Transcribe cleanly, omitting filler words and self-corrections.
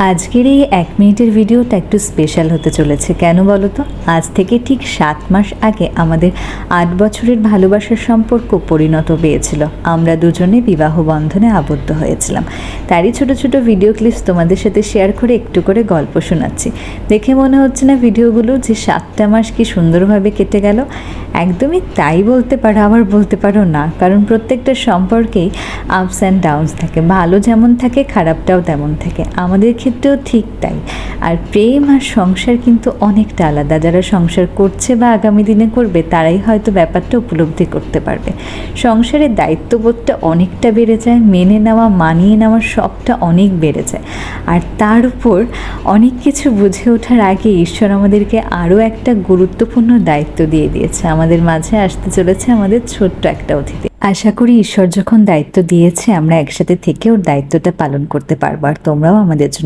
আজকের এই 1 মিনিটের ভিডিওটা একটু স্পেশাল হতে চলেছে। কেন বলো তো? আজ থেকে ঠিক 7 মাস আগে আমাদের 8 বছরের ভালোবাসার সম্পর্ক পরিণত পেয়েছিল। আমরা দুজনে বিবাহ বন্ধনে আবদ্ধ হয়েছিলাম। তারই ছোট ছোট ভিডিও ক্লিপস তোমাদের সাথে শেয়ার করে একটু করে গল্প শোনাচ্ছি। দেখে মনে হচ্ছে না ভিডিওগুলো যে 7টা মাস কি সুন্দরভাবে কেটে গেল? একদমই তাই বলতে পারো, আবার বলতে পারো না, কারণ প্রত্যেকটা সম্পর্কেই আপস অ্যান্ড ডাউনস থাকে। ভালো যেমন থাকে, খারাপটাও তেমন থাকে। আমাদের ক্ষেত্রেও ঠিক তাই। আর প্রেম আর সংসার কিন্তু অনেকটা আলাদা। যারা সংসার করছে বা আগামী দিনে করবে তারাই হয়তো ব্যাপারটা উপলব্ধি করতে পারবে। সংসারের দায়িত্ববোধটা অনেকটা বেড়ে যায়, মেনে নেওয়া, মানিয়ে নেওয়ার সবটা অনেক বেড়ে যায়। আর তার উপর অনেক কিছু বুঝে ওঠার আগে ঈশ্বর আমাদেরকে আরও একটা গুরুত্বপূর্ণ দায়িত্ব দিয়ে দিয়েছে। আমাদের মাঝে আসতে চলেছে আমাদের ছোট্ট একটা অতিথি। আশা করি ঈশ্বর যখন দায়িত্ব দিয়েছে আমরা একসাথে থেকে ওর দায়িত্বটা পালন করতে পারবো। আর তোমরাও আমাদের জন্য